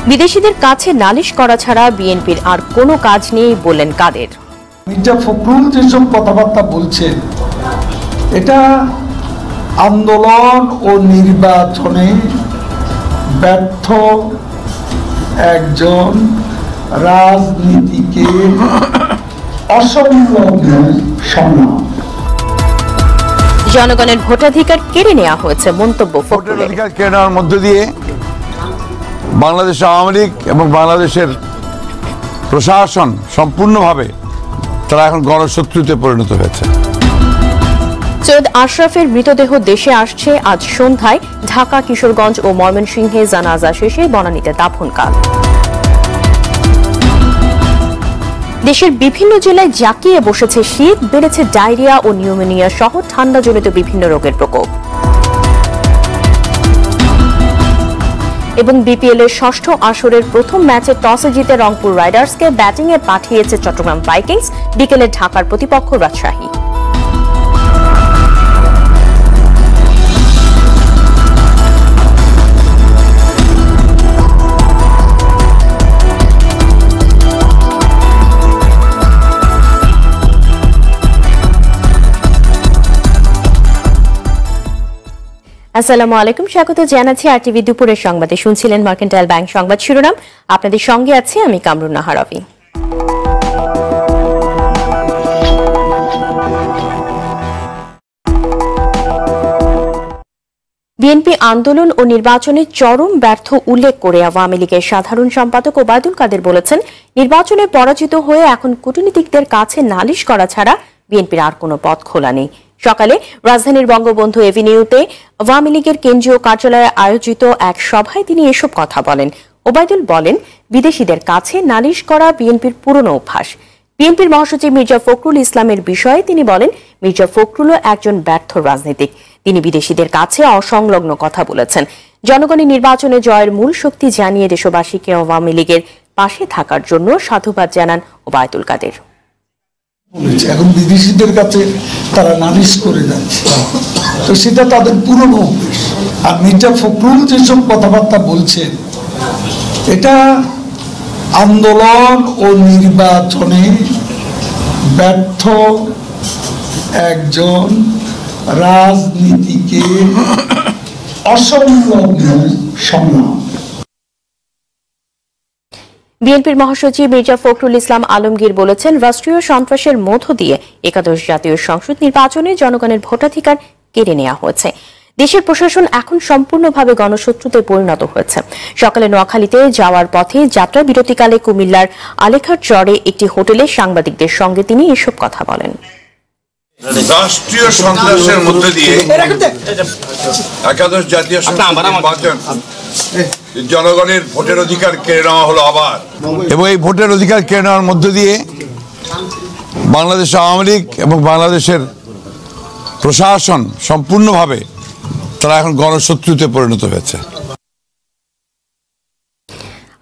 বিদেশিদের কাছে নালিশ করা ছাড়া বিএনপির আর কোনো কাজ নেই বললেন কাদের। মির্জা ফখরুল যেসব কথাবার্তা বলছেন এটা আন্দোলন ও নির্বাচনে ব্যর্থ একজন রাজনীতিকে অসংলগ্ন সংলাপ। জনগণের ভোটাধিকার কেড়ে নেওয়া হয়েছে মন্তব্য ফখরুলের। ভোটাধিকার কেড়ে নেওয়ার মধ্য দিয়ে বাংলাদেশ আওয়ামী লীগ এবং বাংলাদেশের প্রশাসন সম্পূর্ণভাবে তারা এখন গণশত্রুতে পরিণত হয়েছে। সৈয়দ আশরাফের মৃতদেহ দেশে আসছে আজ সন্ধ্যায়। ঢাকা, কিশোরগঞ্জ ও ময়মনসিংহে জানাজা শেষে বনানীতে দাফনকাল। দেশের বিভিন্ন জেলায় জাঁকিয়ে বসেছে শীত, বেড়েছে ডায়রিয়া ও নিউমোনিয়া সহ ঠান্ডাজনিত বিভিন্ন রোগের প্রকোপ। এবং বিপিএল এর ষষ্ঠ আসরের প্রথম ম্যাচে টসে জিতে রংপুর রাইডার্সকে ব্যাটিংয়ে পাঠিয়েছে চট্টগ্রাম ভাইকিংস। বিকেলে ঢাকার প্রতিপক্ষ রাজশাহী। আসসালামু আলাইকুম, স্বাগত জানাচ্ছি আরটিভি দুপুরের সংবাদে। শুনছিলেন মার্কেন্টাইল ব্যাংক সংবাদ শিরোনাম। আপনাদের সঙ্গে আছি আমি কামরুন নাহার রবি। বিএনপি আন্দোলন ও নির্বাচনে চরম ব্যর্থ উল্লেখ করে আওয়ামী লীগের সাধারণ সম্পাদক ওবায়দুল কাদের বলেছেন, নির্বাচনে পরাজিত হয়ে এখন কূটনীতিকদের কাছে নালিশ করা ছাড়া বিএনপির আর কোনো পথ খোলা নেই। সকালে রাজধানীর বঙ্গবন্ধু এভিনিউতে আওয়ামী লীগের কেন্দ্রীয় কার্যালয়ে আয়োজিত এক সভায় তিনি এসব কথা বলেন। ওবায়দুল বলেন, বিদেশিদের কাছে নালিশ করা বিএনপির পুরনো অভ্যাস। বিএনপির মহাসচিব মির্জা ফখরুল ইসলামের বিষয়ে তিনি বলেন, মির্জা ফখরুলও একজন ব্যর্থ রাজনীতিক। তিনি বিদেশিদের কাছে অসংলগ্ন কথা বলেছেন। জনগণের নির্বাচনে জয়ের মূল শক্তি জানিয়ে দেশবাসীকে আওয়ামী লীগের পাশে থাকার জন্য সাধুবাদ জানান ওবায়দুল কাদের। এখন বিদেশিদের কাছে তারা নালিশ করে যাচ্ছে, তো সেটা তাদের পুরনো অভ্যাস। আর মির্জা ফখরুল যেসব কথাবার্তা বলছেন এটা আন্দোলন ও নির্বাচনে ব্যর্থ একজন রাজনীতিকে অসংলগ্ন সংলাপ। বিএনপির মহাসচিব মির্জা ফখরুল ইসলাম আলমগীর বলেছেন, রাষ্ট্রীয় সন্ত্রাসের মধ্য দিয়ে একাদশ জাতীয় সংসদ নির্বাচনে জনগণের ভোটাধিকার কেড়ে নেওয়া হয়েছে। দেশের প্রশাসন এখন সম্পূর্ণভাবে গণশত্রুতে পরিণত হয়েছে। সকালে নোয়াখালীতে যাওয়ার পথে যাত্রা বিরতিকালে কুমিল্লার আলেখার চরে একটি হোটেলে সাংবাদিকদের সঙ্গে তিনি এসব কথা বলেন। রাষ্ট্রীয় সন্ত্রাসের মধ্যে দিয়ে একাদশ জাতীয় সংসদ নির্বাচন জনগণের ভোটের অধিকার কেড়ে নেওয়া হলো আবার, এবং এই ভোটের অধিকার কেড়ে নেওয়ার মধ্য দিয়ে বাংলাদেশ আওয়ামী লীগ এবং বাংলাদেশের প্রশাসন সম্পূর্ণভাবে তারা এখন গণশত্রুতে পরিণত হয়েছে।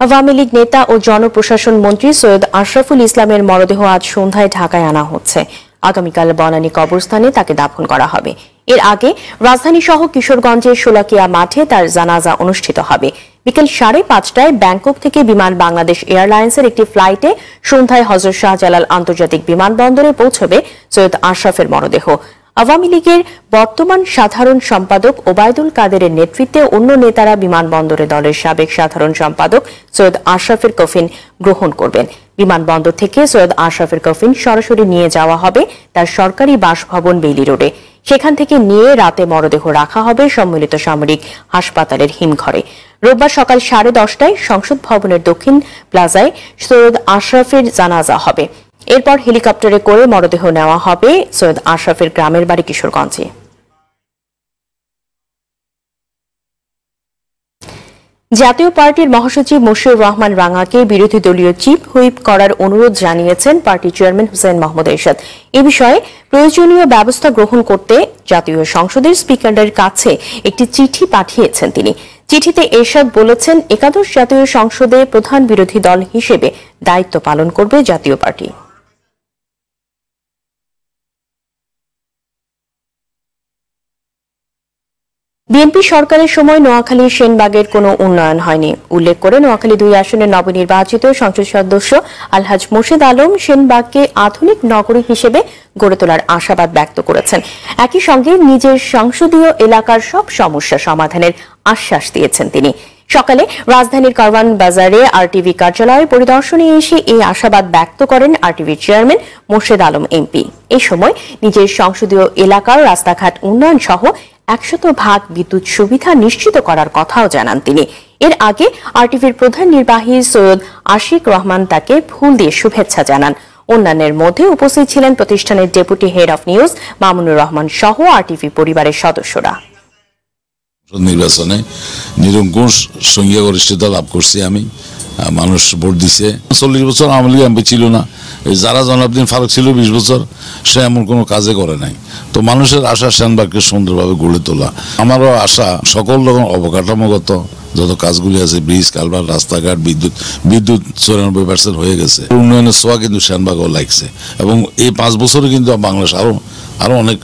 আওয়ামী লীগ নেতা ও জনপ্রশাসন মন্ত্রী সৈয়দ আশরাফুল ইসলামের মরদেহ আজ সন্ধ্যায় ঢাকায় আনা হচ্ছে। আগামীকাল বনানী কবরস্থানে তাকে দাফন করা হবে। এর আগে রাজধানী সহ কিশোরগঞ্জের শোলাকিয়া মাঠে তার জানাজা অনুষ্ঠিত হবে। বিকেল 5:30টায় ব্যাংকক থেকে বিমান বাংলাদেশ এয়ারলাইন্সের একটি ফ্লাইটে সন্ধ্যায় হযরত শাহজালাল আন্তর্জাতিক বিমানবন্দরে পৌঁছবে সৈয়দ আশরাফের মরদেহ। আওয়ামী লীগের বর্তমান সাধারণ সম্পাদক ওবায়দুল কাদেরের নেতৃত্বে অন্য নেতারা বিমানবন্দরে দলের সাবেক সাধারণ সম্পাদক সৈয়দ আশরাফের কফিন গ্রহণ করবেন। বিমানবন্দর থেকে সৈয়দ আশরাফের কফিন সরাসরি নিয়ে যাওয়া হবে তার সরকারি বাসভবন বেইলি রোডে। সেখান থেকে নিয়ে রাতে মরদেহ রাখা হবে সম্মিলিত সামরিক হাসপাতালের হিমঘরে। রোববার সকাল 10:30টায় সংসদ ভবনের দক্ষিণ প্লাজায় সৈয়দ আশরাফের জানাজা হবে। এরপর হেলিকপ্টারে করে মরদেহ নেওয়া হবে সৈয়দ আশরাফের গ্রামের বাড়ি কিশোরগঞ্জে। জাতীয় পার্টির মহাসচিব মশিউর রহমান রাঙাকে বিরোধী দলীয় চিফ হুইপ করার অনুরোধ জানিয়েছেন পার্টি চেয়ারম্যান হুসেইন মাহমুদ এরশাদ। এ বিষয়ে প্রয়োজনীয় ব্যবস্থা গ্রহণ করতে জাতীয় সংসদের স্পিকারের কাছে একটি চিঠি পাঠিয়েছেন তিনি। চিঠিতে এরশাদ বলেছেন, একাদশ জাতীয় সংসদে প্রধান বিরোধী দল হিসেবে দায়িত্ব পালন করবে জাতীয় পার্টি। বিএনপি সরকারের সময় নোয়াখালী সেনবাগের কোনো উন্নয়ন হয়নি উল্লেখ করে নোয়াখালী 2 আসনের নবনির্বাচিত সংসদ সদস্য আলহাজ মোর্শেদ আলম সেনবাগকে আধুনিক নগরী হিসেবে গড়ে তোলার আশাবাদ ব্যক্ত করেছেন। একই সঙ্গে নিজের সংসদীয় এলাকার সব সমস্যা সমাধানের আশ্বাস দিয়েছেন তিনি। সকালে রাজধানীর কারওয়ান বাজারে আরটিভি কার্যালয় পরিদর্শনে এসে এই আশাবাদ ব্যক্ত করেন আরটিভির চেয়ারম্যান মোর্শেদ আলম এমপি। এই সময় নিজের সংসদীয় এলাকার রাস্তাঘাট উন্নয়ন সহ 100% বিদ্যুৎ সুবিধা নিশ্চিত করার কথাও জানান তিনি। এর আগে আরটিভির প্রধান নির্বাহী সৈয়দ আশিক রহমান তাকে ফুল দিয়ে শুভেচ্ছা জানান। অন্যান্যের মধ্যে উপস্থিত ছিলেন প্রতিষ্ঠানের deputy head of news Mamunur Rahman সহ আরটিভি পরিবারের সদস্যরা। নির্বাচনে নিরঙ্কুশ সংখ্যাগরিষ্ঠতা লাভ করছি আমি, মানুষ ভোট দিছে। 40 বছর আওয়ামী লীগ এমপি ছিল না, যারা জনাবদিন ফারুক ছিল 20 বছর, সে এমন কোনো কাজে করে নাই। তো মানুষের আশা সেনবাগকে সুন্দরভাবে গড়ে তোলা। আমারও আশা সকল রকম অবকাঠামোগত যত কাজগুলি আছে, ব্রিজ, কালভার্ট, রাস্তাঘাট, বিদ্যুৎ 94% হয়ে গেছে। উন্নয়নের ছোঁয়া কিন্তু সেনবাগও লাগছে এবং এই 5 বছরে কিন্তু বাংলাদেশ আরো অনেক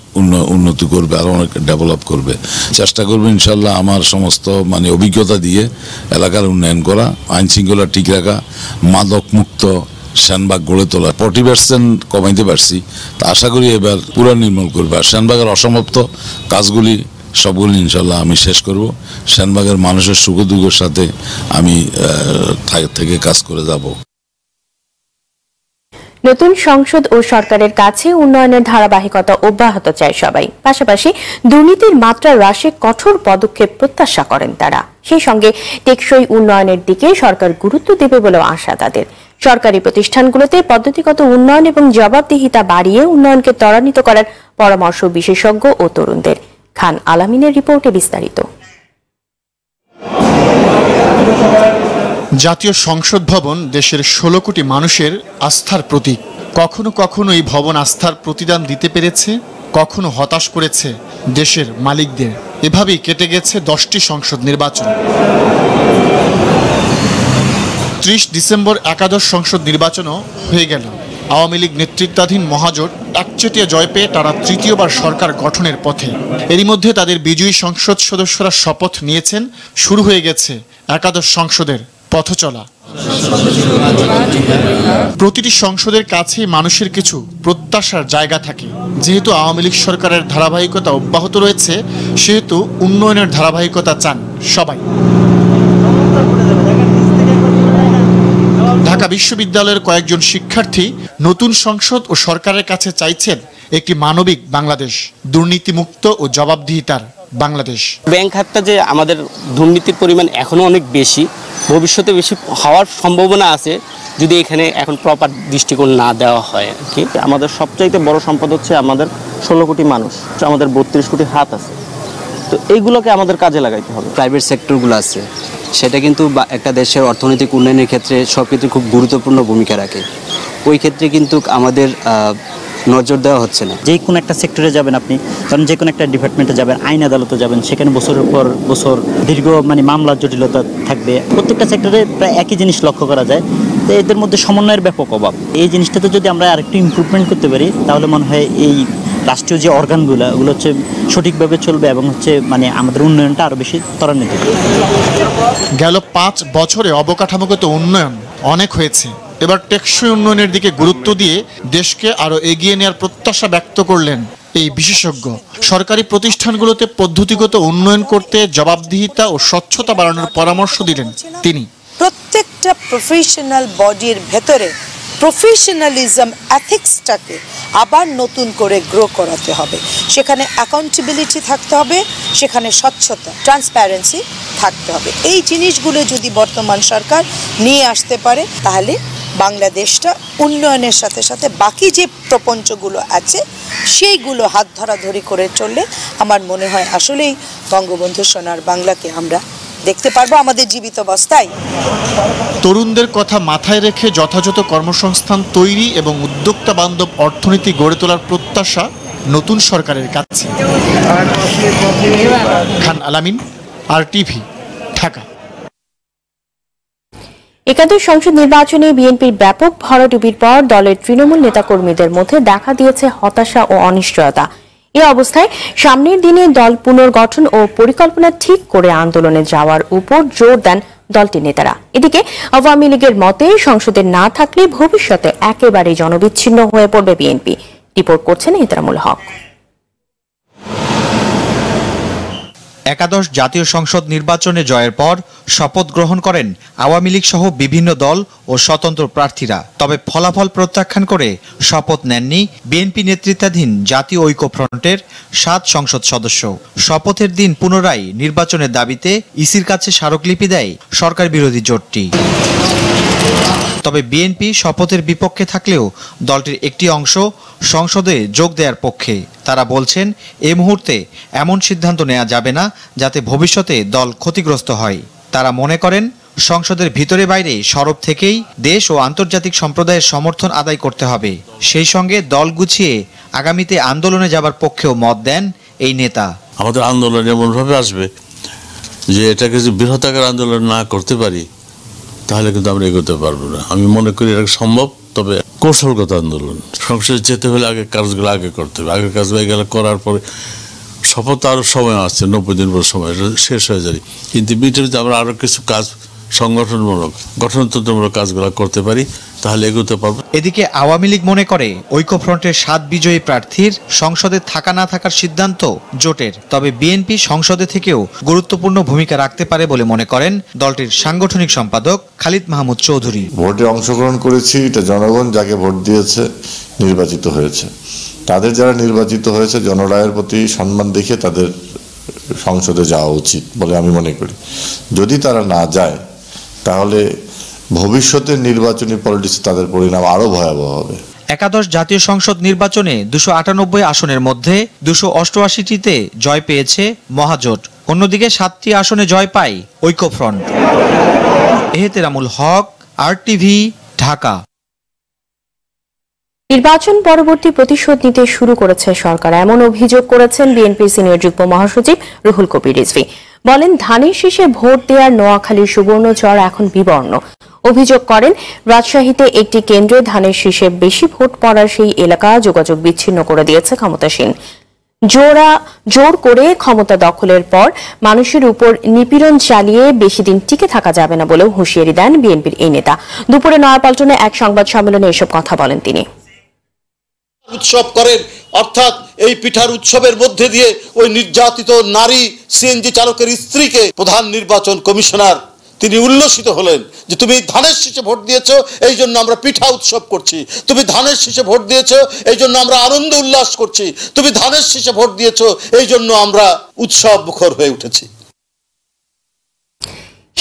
উন্নতি করবে, আরো অনেক ডেভেলপ করবে। চেষ্টা করবে ইনশাল্লাহ আমার সমস্ত অভিজ্ঞতা দিয়ে এলাকার উন্নয়ন করা, আইন শৃঙ্খলা ঠিক রাখা, মাদক মুক্ত সেনবাগ গড়ে তোলা। 40% কমাইতে পারছি, তা আশা করি এবার পুরো নির্মূল করবে। আর সেনবাগের অসমাপ্ত কাজগুলি সবগুলি ইনশাল্লাহ আমি শেষ করব। সেনবাগের মানুষের সুখ দুঃখের সাথে আমি থেকে কাজ করে যাব। নতুন সংসদ ও সরকারের কাছে উন্নয়নের ধারাবাহিকতা অব্যাহত চায় সবাই। পাশাপাশি দুর্নীতির মাত্রা হ্রাসে কঠোর পদক্ষেপ প্রত্যাশা করেন তারা। সেই সঙ্গে টেকসই উন্নয়নের দিকে সরকার গুরুত্ব দেবে বলেও আশা তাদের। সরকারি প্রতিষ্ঠানগুলোতে পদ্ধতিগত উন্নয়ন এবং জবাবদিহিতা বাড়িয়ে উন্নয়নকে ত্বরান্বিত করার পরামর্শ বিশেষজ্ঞ ও তরুণদের। খান আলামিনের রিপোর্টে বিস্তারিত। জাতীয় সংসদ ভবন দেশের 16 কোটি মানুষের আস্থার প্রতীক। কখনো কখনো এই ভবন আস্থার প্রতিদান দিতে পেরেছে, কখনো হতাশ করেছে দেশের মালিকদের। এভাবেই কেটে গেছে 10টি সংসদ নির্বাচন। 30 ডিসেম্বর একাদশ সংসদ নির্বাচনও হয়ে গেল। আওয়ামী লীগ নেতৃত্বাধীন মহাজোট একচেটিয়া জয় পেয়ে তারা তৃতীয়বার সরকার গঠনের পথে। এরই মধ্যে তাদের বিজয়ী সংসদ সদস্যরা শপথ নিয়েছেন, শুরু হয়ে গেছে একাদশ সংসদের পথ চলা। প্রতিটি সংসদের কাছে মানুষের কিছু প্রত্যাশার জায়গা থাকে। যেহেতু আওয়ামী লীগ সরকারের ধারাবাহিকতা অব্যাহত রয়েছে, সেহেতু উন্নয়নের ধারাবাহিকতা চান সবাই। ঢাকা বিশ্ববিদ্যালয়ের কয়েকজন শিক্ষার্থী নতুন সংসদ ও সরকারের কাছে চাইছেন একটি মানবিক বাংলাদেশ, দুর্নীতিমুক্ত ও জবাবদিহিতার বাংলাদেশ। ব্যাংক খাতটা যে আমাদের দুর্নীতির পরিমাণ এখনো অনেক বেশি, ভবিষ্যতে বেশি হওয়ার সম্ভাবনা আছে যদি এখানে এখন প্রপার দৃষ্টিকোণ না দেওয়া হয়। কি আমাদের সবচাইতে বড় সম্পদ হচ্ছে আমাদের 16 কোটি মানুষ, আমাদের 32 কোটি হাত আছে, তো এইগুলোকে আমাদের কাজে লাগাইতে হবে। প্রাইভেট সেক্টরগুলো আছে, সেটা কিন্তু একটা দেশের অর্থনৈতিক উন্নয়নের ক্ষেত্রে সব ক্ষেত্রে খুব গুরুত্বপূর্ণ ভূমিকা রাখে। ওই ক্ষেত্রে কিন্তু আমাদের নজর দেওয়া হচ্ছে না। যে কোনো একটা সেক্টরে যাবেন আপনি, কারণ যে কোনো একটা ডিপার্টমেন্টে যাবেন, আইন আদালতে যাবেন, সেখানে বছরের পর বছর দীর্ঘ মামলার জটিলতা থাকবে। প্রত্যেকটা সেক্টরে প্রায় একই জিনিস লক্ষ্য করা যায়, তো এদের মধ্যে সমন্বয়ের ব্যাপক অভাব। এই জিনিসটাতে যদি আমরা আরেকটু ইমপ্রুভমেন্ট করতে পারি, তাহলে মনে হয় এই রাষ্ট্রীয় যে অর্গানগুলো ওগুলো হচ্ছে সঠিকভাবে চলবে এবং হচ্ছে আমাদের উন্নয়নটা আরও বেশি ত্বরান্বিত হবে। গেল 5 বছরে অবকাঠামোগত উন্নয়ন অনেক হয়েছে। এবার টেকসই উন্নয়নের দিকে গুরুত্ব দিয়ে দেশকে আরো এগিয়ে নেওয়ার প্রত্যাশা ব্যক্ত করলেন এই বিশেষজ্ঞ। সরকারি প্রতিষ্ঠানগুলোতে পদ্ধতিগত উন্নয়ন করতে জবাবদিহিতা ও স্বচ্ছতা বাড়ানোর পরামর্শ দিলেন তিনি। প্রত্যেকটা প্রফেশনাল বডির ভেতরে প্রফেশনালিজম, এথিক্সটাকে আবার নতুন করে গ্রো করাতে হবে। সেখানে অ্যাকাউন্টেবিলিটি থাকতে হবে, সেখানে স্বচ্ছতা, ট্রান্সপারেন্সি থাকতে হবে। এই জিনিসগুলো যদি বর্তমান সরকার নিয়ে আসতে পারে, তাহলে বাংলাদেশটা উন্নয়নের সাথে সাথে বাকি যে প্রপঞ্চগুলো আছে সেইগুলো হাত ধরাধরি করে চললে আমার মনে হয় আসলেই বঙ্গবন্ধু সোনার বাংলাকে আমরা দেখতে পারবো আমাদের জীবিত অবস্থায়। তরুণদের কথা মাথায় রেখে যথাযথ কর্মসংস্থান তৈরি এবং উদ্যোক্তা বান্ধব অর্থনীতি গড়ে তোলার প্রত্যাশা নতুন সরকারের কাছে। খান আলামিন, আরটিভি, ঢাকা। একাদশ সংসদ নির্বাচনে বিএনপির ব্যাপক ভরাডুবির পর দলের তৃণমূল নেতাকর্মীদের মধ্যে দেখা দিয়েছে হতাশা ও অনিশ্চয়তা। এই অবস্থায় সামনের দিনে দল পুনর্গঠন ও পরিকল্পনা ঠিক করে আন্দোলনে যাওয়ার উপর জোর দেন দলটির নেতারা। এদিকে আওয়ামী লীগের মতে সংসদে না থাকলে ভবিষ্যতে একেবারে জনবিচ্ছিন্ন হয়ে পড়বে বিএনপি। রিপোর্ট করছেন ইহতরামুল হক। একাদশ জাতীয় সংসদ নির্বাচনে জয়ের পর শপথ গ্রহণ করেন আওয়ামী লীগ সহ বিভিন্ন দল ও স্বতন্ত্র প্রার্থীরা। তবে ফলাফল প্রত্যাখ্যান করে শপথ নেননি বিএনপি নেতৃত্বাধীন জাতীয় ঐক্যফ্রন্টের 7 সংসদ সদস্য। শপথের দিন পুনরায় নির্বাচনের দাবিতে ইসির কাছে স্মারকলিপি দেয় সরকার বিরোধী জোটটি। তবে বিএনপি শপথের বিপক্ষে থাকলেও দলটির একটি অংশ সংসদে যোগ দেওয়ার পক্ষে। তারা বলছেন এই মুহূর্তে এমন সিদ্ধান্ত নেওয়া যাবে না যাতে ভবিষ্যতে দল ক্ষতিগ্রস্ত হয়। তারা মনে করেন সংসদের ভিতরে বাইরে সরব থেকেই দেশ ও আন্তর্জাতিক সম্প্রদায়ের সমর্থন আদায় করতে হবে। সেই সঙ্গে দল গুছিয়ে আগামীতে আন্দোলনে যাবার পক্ষেও মত দেন এই নেতা। আমাদের আন্দোলন এমনভাবে আসবে যে এটাকে যদি বৃহৎ আকার আন্দোলন না করতে পারি তাহলে কিন্তু আমরা এগোতে পারবো না। আমি মনে করি এটা সম্ভব, তবে কৌশলগত আন্দোলন। সংসদে যেতে হলে আগে কাজগুলো আগে করতে হবে। আগের কাজ হয়ে গেলে করার পরে শপথ আরও সময় আসছে, 90 দিন পর সময় শেষ হয়ে যায়। কিন্তু বিটিভিতে আমরা আরও কিছু কাজ সংগঠনমূলক গঠনতন্ত্রমূলক কাজগুলো করতে পারি, তাহলে এগোতে পারবো। এদিকে আওয়ামী লীগ মনে করে ঐক্যফ্রন্টের 7 বিজয়ী প্রার্থীর সংসদে থাকা না থাকার সিদ্ধান্ত জোটের। তবে বিএনপি সংসদে থেকেও গুরুত্বপূর্ণ ভূমিকা রাখতে পারে বলে মনে করেন দলটির সাংগঠনিক সম্পাদক খালিদ মাহমুদ চৌধুরী। ভোটে অংশগ্রহণ করেছি, এটা জনগণ যাকে ভোট দিয়েছে নির্বাচিত হয়েছে। তাদের যারা নির্বাচিত হয়েছে জনরায়ের প্রতি সম্মান দেখে তাদের সংসদে যাওয়া উচিত বলে আমি মনে করি। যদি তারা না যায় তাহলে ভবিষ্যতের নির্বাচনী পলিটিক্সে তাদের পরিণাম আরো ভয়াবহ হবে। একাদশ জাতীয় সংসদ নির্বাচনে 298 আসনের মধ্যে 288টিতে জয় পেয়েছে মহাজোট। অন্যদিকে 7টি আসনে জয় পায় ঐক্যফ্রন্ট। ইহতরামুল হক, RTV, ঢাকা। নির্বাচন পরবর্তী প্রতিশোধ নিতে শুরু করেছে সরকার, এমন অভিযোগ করেছেন বিএনপির সিনিয়র যুগ্ম মহাসচিব রুহুল কবির রিজভী। বলেন ধানের শীষে ভোট দেওয়ার নোয়াখালীর সুবর্ণচর এখন বিবর্ণ। অভিযোগ করেন রাজশাহীতে একটি কেন্দ্রে ধানের শীষে বেশি ভোট পড়ার সেই এলাকা যোগাযোগ বিচ্ছিন্ন করে দিয়েছে ক্ষমতাসীন। জোর করে ক্ষমতা দখলের পর মানুষের উপর নিপীড়ন চালিয়ে বেশি দিন টিকে থাকা যাবে না বলেও হুঁশিয়ারি দেন বিএনপির এই নেতা। দুপুরে নয়াপল্টনে এক সংবাদ সম্মেলনে এসব কথা বলেন তিনি। উৎসব করেন, অর্থাৎ এই পিঠার উৎসবের মধ্যে দিয়ে ওই নির্যাতিত নারী সিএনজি চালকের স্ত্রীকে প্রধান নির্বাচন কমিশনার তিনি উল্লসিত হলেন যে তুমি ধানের শীষে ভোট দিয়েছো, এই জন্য আমরা পিঠা উৎসব করছি। তুমি ধানের শীষে ভোট দিয়েছো, এই জন্য আমরা আনন্দ উল্লাস করছি। তুমি ধানের শীষে ভোট দিয়েছো, এই জন্য আমরা উৎসব মুখর হয়ে উঠেছি।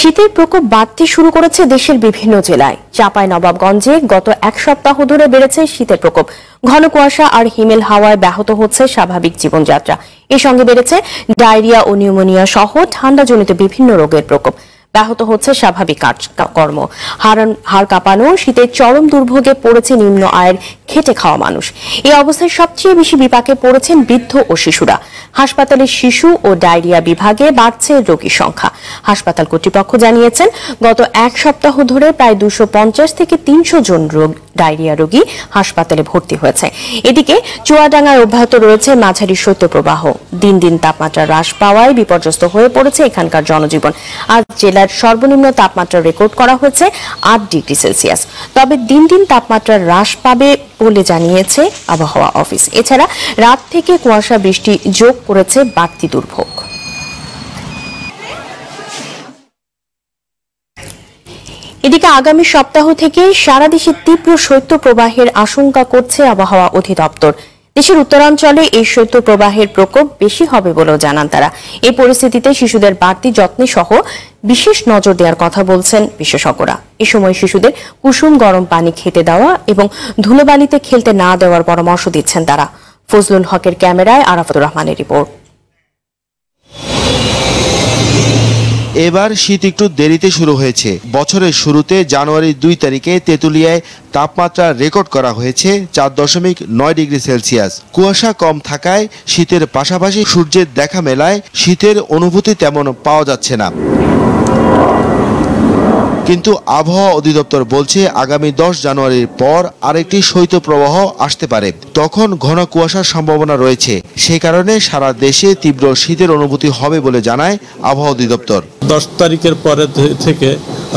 শীতের প্রকোপ বাড়তে শুরু করেছে দেশের বিভিন্ন জেলায়। চাঁপাইনবাবগঞ্জে গত 1 সপ্তাহ ধরে বেড়েছে শীতের প্রকোপ। ঘন কুয়াশা আর হিমেল হাওয়ায় ব্যাহত হচ্ছে স্বাভাবিক জীবনযাত্রা। এর সঙ্গে বেড়েছে ডায়রিয়া ও নিউমোনিয়া সহ ঠান্ডাজনিত বিভিন্ন রোগের প্রকোপ। ব্যাহত হচ্ছে স্বাভাবিক কাজকর্ম। হাড় কাঁপানো শীতের চরম দুর্ভোগে পড়েছে নিম্ন আয়ের খেটে খাওয়া মানুষ। এই অবস্থায় সবচেয়ে বেশি বিপাকে পড়েছেন বৃদ্ধ ও শিশুরা। হাসপাতালের শিশু ও ডায়রিয়া বিভাগে বাড়ছে রোগীর সংখ্যা। হাসপাতাল কর্তৃপক্ষ জানিয়েছেন গত 1 সপ্তাহ ধরে প্রায় 250 থেকে 300 জন ডায়রিয়া রোগী হাসপাতালে ভর্তি হয়েছে। এদিকে চুয়াডাঙ্গায় অব্যাহত রয়েছে মাঝারি শৈত্যপ্রবাহ। দিন দিন তাপমাত্রা হ্রাস পাওয়ায় বিপর্যস্ত হয়ে পড়েছে এখানকার জনজীবন। আজ জেলার সর্বনিম্ন তাপমাত্রা রেকর্ড করা হয়েছে 8 ডিগ্রি সেলসিয়াস। তবে দিন দিন তাপমাত্রা হ্রাস পাবে বলে জানিয়েছে আবহাওয়া অফিস। এছাড়া রাত থেকে কুয়াশা বৃষ্টি যোগ করেছে বাড়তি দুর্ভোগ। এদিকে আগামী সপ্তাহ থেকে সারা দেশে তীব্র শৈত্যপ্রবাহের আশঙ্কা করছে আবহাওয়া অধিদপ্তর। দেশের উত্তরাঞ্চলে এই শৈত্যপ্রবাহের প্রকোপ বেশি হবে বলেও জানান তারা। এই পরিস্থিতিতে শিশুদের বাড়তি যত্নে সহ বিশেষ নজর দেওয়ার কথা বলছেন বিশেষজ্ঞরা। এ সময় শিশুদের কুসুম গরম পানি খেতে দেওয়া এবং ধুলোবালিতে খেলতে না দেওয়ার পরামর্শ দিচ্ছেন তারা। ফজলুল হকের ক্যামেরায় আরাফাতুর রহমানের রিপোর্ট। এবার শীত একটু দেরিতে শুরু হয়েছে। বছরের শুরুতে জানুয়ারির 2 তারিখে তেঁতুলিয়ায় তাপমাত্রা রেকর্ড করা হয়েছে 4.9 ডিগ্রি সেলসিয়াস। কুয়াশা কম থাকায় শীতের পাশাপাশি সূর্যের দেখা মেলায় শীতের অনুভূতি তেমন পাওয়া যাচ্ছে না। কিন্তু আবহাওয়া অধিদপ্তর বলছে আগামী 10 জানুয়ারির পর আরেকটি শৈত্যপ্রবাহ আসতে পারে, তখন ঘন কুয়াশার সম্ভাবনা রয়েছে। সেই কারণে সারা দেশে তীব্র শীতের অনুভূতি হবে বলে জানায় আবহাওয়া অধিদপ্তর। 10 তারিখের পরে থেকে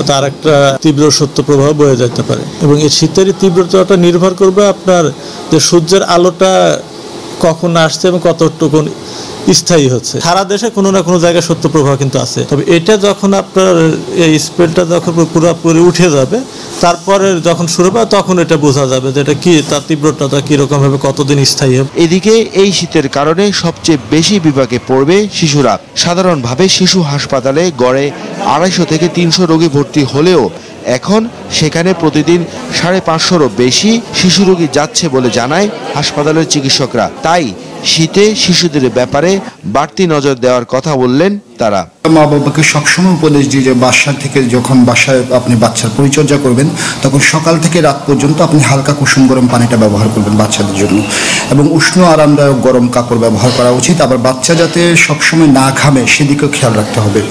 তার একটা তীব্র শৈত্যপ্রবাহ বয়ে যেতে পারে এবং এই শীতের তীব্রতাটা নির্ভর করবে আপনার যে সূর্যের আলোটা কখন আসছে এবং কতটুকু স্থায়ী হচ্ছে। সারা দেশে কোনো না কোনো জায়গায় শৈত্যপ্রবাহ কিন্তু আছে, তবে এটা যখন আপনার এই স্পেলটা যখন পুরোপুরি উঠে যাবে তারপরে যখন শুরু হবে তখন এটা বোঝা যাবে যে এটা কি, তার তীব্রতাটা কিরকম হবে, কতদিন স্থায়ী হবে। এদিকে এই শীতের কারণে সবচেয়ে বেশি বিপাকে পড়বে শিশুরা। সাধারণভাবে শিশু হাসপাতালে গড়ে 250 থেকে 300 রোগী ভর্তি হলেও এখন সেখানে প্রতিদিন 550-রও বেশি শিশু রোগী যাচ্ছে বলে জানায় হাসপাতালের চিকিৎসকরা। তাই শীতে শিশুদের ব্যাপারে বাড়তি নজর দেওয়ার কথা বললেন তারা। মা বাবাকে সবসময় উপদেশ দিই যে বাসা থেকে যখন বাসায় আপনি বাচ্চার পরিচর্যা করবেন তখন সকাল থেকে রাত পর্যন্ত আপনি হালকা কুসুম গরম পানিটা ব্যবহার করবেন বাচ্চাদের জন্য, এবং উষ্ণ আরামদায়ক গরম কাপড় ব্যবহার করা উচিত। আবার বাচ্চা যাতে সবসময় না ঘামে সেদিকেও খেয়াল রাখতে হবে,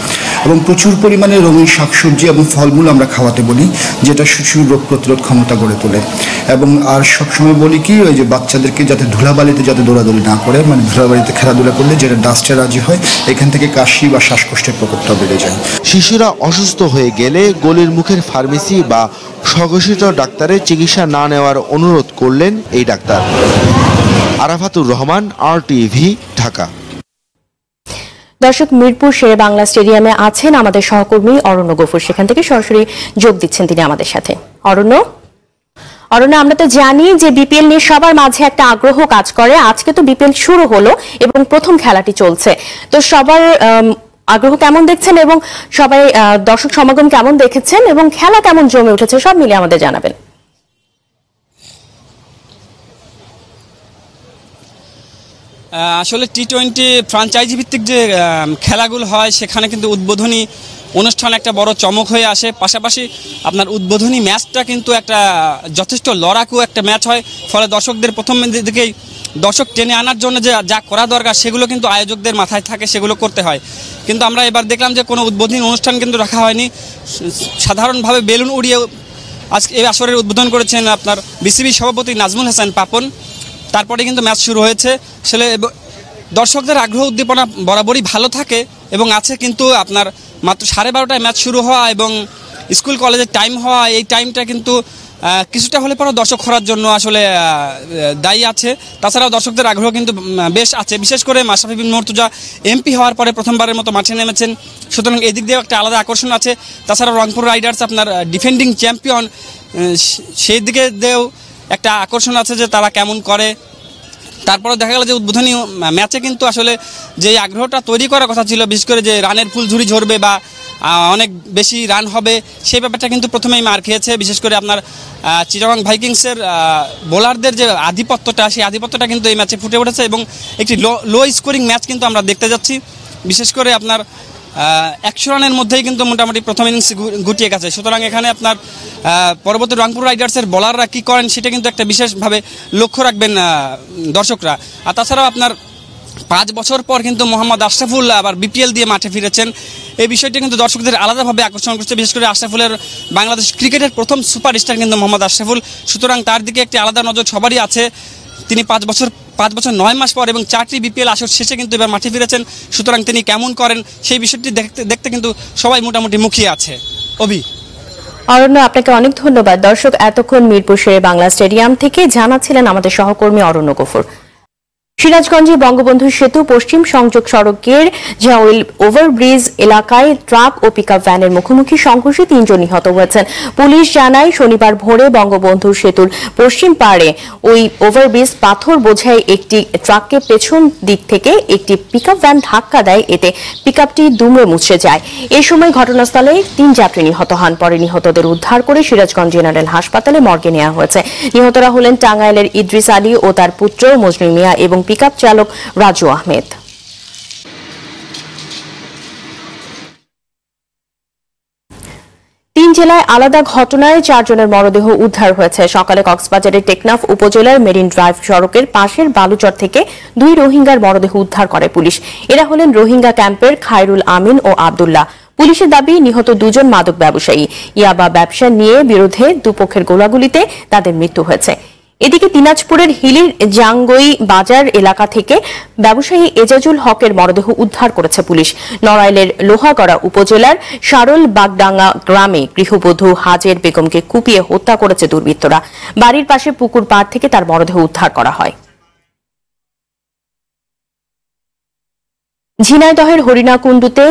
এবং প্রচুর পরিমাণে রঙিন শাকসবজি এবং ফলমূল আমরা খাওয়াতে বলি, যেটা শিশুর রোগ প্রতিরোধ ক্ষমতা গড়ে তোলে। এবং আর সবসময় বলি কি, ওই যে বাচ্চাদেরকে যাতে ধুলাবালিতে যাতে দৌড়াদৌড়ি না করে, মানে ধুলাবালিতে খেলাধুলা করলে যেটা ডাস্টে রাজি হয়, এখান থেকে কাশি বা শ্বাসকষ্টের প্রকোপটা বেড়ে যায়। শিশুরা অসুস্থ হয়ে গেলে গলির মুখের ফার্মেসি বা স্বঘোষিত ডাক্তারের চিকিৎসা না নেওয়ার অনুরোধ করলেন এই ডাক্তার। আরাফাতুর রহমান, RTV, ঢাকা। দর্শক, মিরপুর শেরে বাংলা স্টেডিয়ামে আছেন আমাদের সহকর্মী অরণ্য গফুর, সেখান থেকে সরাসরি যোগ দিচ্ছেন তিনি আমাদের সাথে। অরণ্য, আমরা তো জানি যে বিপিএল নিয়ে সবার মাঝে একটা আগ্রহ কাজ করে। আজকে তো বিপিএল শুরু হলো এবং প্রথম খেলাটি চলছে, তো সবার আগ্রহ কেমন দেখছেন এবং সবাই দর্শক সমাগম কেমন দেখেছেন এবং খেলা কেমন জমে উঠেছে, সব মিলিয়ে আমাদের জানাবেন। আসলে টি-20 ফ্র্যাঞ্চাইজি ভিত্তিক যে খেলাগুলো হয় সেখানে কিন্তু উদ্বোধনী অনুষ্ঠান একটা বড় চমক হয়ে আসে। পাশাপাশি আপনার উদ্বোধনী ম্যাচটা কিন্তু একটা যথেষ্ট লড়াকু একটা ম্যাচ হয়, ফলে দর্শকদের প্রথম দিকেই দর্শক টেনে আনার জন্য যে যা করা দরকার সেগুলো কিন্তু আয়োজকদের মাথায় থাকে, সেগুলো করতে হয়। কিন্তু আমরা এবার দেখলাম যে কোনো উদ্বোধনী অনুষ্ঠান কিন্তু রাখা হয়নি, সাধারণভাবে বেলুন উড়িয়ে আজকে এই আসরের উদ্বোধন করেছেন আপনার বিসিবি সভাপতি নাজমুল হাসান পাপন। তারপরে কিন্তু ম্যাচ শুরু হয়েছে। আসলে দর্শকদের আগ্রহ উদ্দীপনা বরাবরই ভালো থাকে এবং আছে, কিন্তু আপনার মাত্র 12:30টায় ম্যাচ শুরু হওয়া এবং স্কুল কলেজের টাইম হওয়া, এই টাইমটা কিন্তু কিছুটা হলে পরে দর্শক খরার জন্য আসলে দায়ী আছে। তাছাড়াও দর্শকদের আগ্রহ কিন্তু বেশ আছে, বিশেষ করে মাশরাফি বিন মুর্তজা এমপি হওয়ার পরে প্রথমবারের মতো মাঠে নেমেছেন, সুতরাং এদিক দিয়েও একটা আলাদা আকর্ষণ আছে। তাছাড়া রংপুর রাইডার্স আপনার ডিফেন্ডিং চ্যাম্পিয়ন, সেই দিকে দিয়েও একটা আকর্ষণ আছে যে তারা কেমন করে। তারপরে দেখা গেল যে উদ্বোধনী ম্যাচে কিন্তু আসলে যে আগ্রহটা তৈরি করার কথা ছিল, বিশেষ করে যে রানের ফুলঝুরি ঝরবে বা অনেক বেশি রান হবে, সেই ব্যাপারটা কিন্তু প্রথমেই মার খেয়েছে। বিশেষ করে আপনার চিটাগং ভাইকিংসের বোলারদের যে আধিপত্যটা, সেই আধিপত্যটা কিন্তু এই ম্যাচে ফুটে উঠেছে এবং একটি লো স্কোরিং ম্যাচ কিন্তু আমরা দেখতে যাচ্ছি। বিশেষ করে আপনার 100 রানের মধ্যেই কিন্তু মোটামুটি প্রথম ইনিংস গুটিয়ে গেছে। সুতরাং এখানে আপনার পরবর্তী রংপুর রাইডার্সের বোলাররা কী করেন সেটা কিন্তু একটা বিশেষভাবে লক্ষ্য রাখবেন দর্শকরা। আর তাছাড়াও আপনার 5 বছর পর কিন্তু মোহাম্মদ আশরাফুল আবার বিপিএল দিয়ে মাঠে ফিরেছেন, এই বিষয়টি কিন্তু দর্শকদের আলাদাভাবে আকর্ষণ করছে। বিশেষ করে আশরাফুলের বাংলাদেশ ক্রিকেটের প্রথম সুপারস্টার কিন্তু মোহাম্মদ আশরাফুল, সুতরাং তার দিকে একটি আলাদা নজর সবারই আছে। তিনি 5 বছর 9 মাস পর এবং 4টি বিপিএল আসর শেষে কিন্তু এবার মাঠে ফিরেছেন, সুতরাং তিনি কেমন করেন সেই বিষয়টি দেখতে কিন্তু সবাই মোটামুটি মুখিয়ে আছে। অরণ্য, আপনাকে অনেক ধন্যবাদ। দর্শক, এতক্ষণ মিরপুর শেরে বাংলা স্টেডিয়াম থেকে জানাচ্ছিলেন আমাদের সহকর্মী অরণ্য গফুর। সিরাজগঞ্জে বঙ্গবন্ধু সেতু পশ্চিম সংযোগ সড়কের ঝাউইল ওভারব্রিজ এলাকায় ট্রাক ও পিকআপ ভ্যানের মুখোমুখি সংঘর্ষে 3 জন নিহত হয়েছেন। পুলিশ জানায় শনিবার ভোরে বঙ্গবন্ধু সেতুর পশ্চিম পাড়ে ওই ওভারব্রিজ পাথর বোঝাই একটি ট্রাককে পেছন দিক থেকে একটি পিকআপ ভ্যান ধাক্কা দেয়, এতে পিকআপটি দুমড়ে মুচড়ে যায়। এ সময় ঘটনাস্থলে 3 যাত্রী নিহত হন। পরে নিহতদের উদ্ধার করে সিরাজগঞ্জ জেনারেল হাসপাতালে মর্গে নেওয়া হয়েছে। নিহতরা হলেন টাঙ্গাইলের ইদ্রিস আলী ও তার পুত্র মজনু মিয়া এবং পিকআপ চালক রাজু আহমেদ। তিন জেলায় আলাদা ঘটনায় 4 জনের মরদেহ উদ্ধার হয়েছে। সকালে কক্সবাজারের টেকনাফ উপজেলার মেরিন ড্রাইভ সড়কের পাশের বালুচর থেকে 2 রোহিঙ্গার মরদেহ উদ্ধার করে পুলিশ। এরা হলেন রোহিঙ্গা ক্যাম্পের খায়রুল আমিন ও আব্দুল্লাহ। পুলিশের দাবি, নিহত 2 জন মাদক ব্যবসায়ী। ইয়াবা ব্যবসা নিয়ে বিরোধে দুপক্ষের গোলাগুলিতে তাদের মৃত্যু হয়েছে। এদিকে দিনাজপুরের হিলির জাঙ্গই বাজার এলাকা থেকে ব্যবসায়ী এজাজুল হকের মরদেহ উদ্ধার করেছে পুলিশ। নড়াইলের লোহাগড়া উপজেলার সারল বাগডাঙ্গা গ্রামে গৃহবধূ হাজের বেগমকে কুপিয়ে হত্যা করেছে দুর্বৃত্তরা। বাড়ির পাশে পুকুর পাড় থেকে তার মরদেহ উদ্ধার করা হয়। ঝিনাইদহের হরিণাকুণ্ডুতে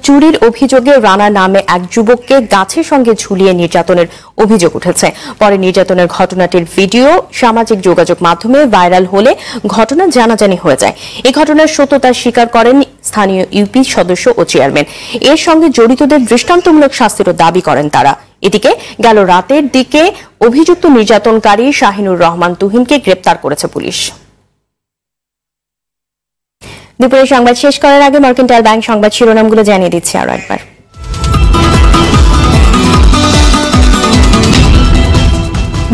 চুরির অভিযোগে রানা নামে এক যুবককে গাছের সঙ্গে ঝুলিয়ে নির্যাতনের অভিযোগ উঠেছে। পরে নির্যাতনের ঘটনাটির ভিডিও সামাজিক যোগাযোগ মাধ্যমে ভাইরাল হলে ঘটনা জানাজানি হয়ে যায়। এই ঘটনার সত্যতা স্বীকার করেন স্থানীয় ইউপি সদস্য ও চেয়ারম্যান। এর সঙ্গে জড়িতদের দৃষ্টান্তমূলক শাস্তিরও দাবি করেন তারা। এদিকে গেল রাতের দিকে অভিযুক্ত নির্যাতনকারী শাহিনুর রহমান তুহিনকে গ্রেপ্তার করেছে পুলিশ। দুপুরে সংবাদ শেষ করার আগে মার্কেন্টাইল ব্যাংক সংবাদ শিরোনামগুলো জানিয়ে দিচ্ছি আরো একবার।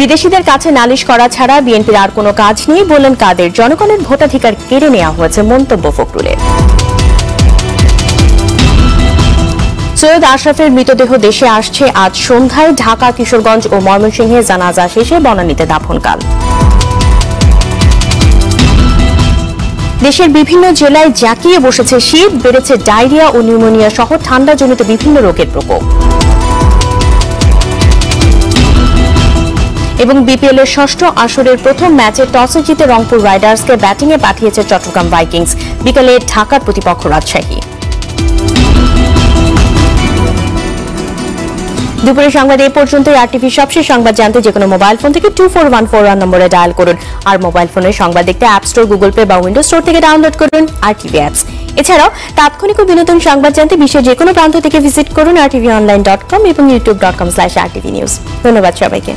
বিদেশিদের কাছে নালিশ করা ছাড়া বিএনপির আর কোনো কাজ নেই বললেন কাদের। জনগণের ভোটাধিকার কেড়ে নেওয়া হয়েছে মন্তব্য ফখরুলের। সৈয়দ আশরাফের মৃতদেহ দেশে আসছে আজ সন্ধ্যায়। ঢাকা, কিশোরগঞ্জ ও ময়মনসিংহে জানাজা শেষে বনানীতে দাফনকাল। দেশের বিভিন্ন জেলায় জাঁকিয়ে বসেছে শীত, বেড়েছে ডায়রিয়া ও নিউমোনিয়া সহ ঠান্ডাজনিত বিভিন্ন রোগের প্রকোপ। এবং বিপিএল এর ষষ্ঠ আসরের প্রথম ম্যাচে টসে জিতে রংপুর রাইডার্সকে ব্যাটিংয়ে পাঠিয়েছে চট্টগ্রাম ভাইকিংস। বিকেলে ঢাকার প্রতিপক্ষ রাজশাহী। দুপুরের সংবাদ এই পর্যন্তই। আরটিভি সবশেষ সংবাদ জানতে যেকোনো মোবাইল ফোন থেকে 2414 নম্বরে ডায়াল করুন। আর মোবাইল ফোনের সংবাদ দেখতে অ্যাপ স্টোর, গুগল প্লে বা উইন্ডোজ স্টোর থেকে ডাউনলোড করুন আরটিভি অ্যাপস। এছাড়াও তাৎক্ষণিক ও বিনোদন সংবাদ জানতে বিশ্বের যেকোনো প্রান্ত থেকে ভিজিট করুন rtvonline.com এবং youtube.com/rtvnews। ধন্যবাদ সবাইকে।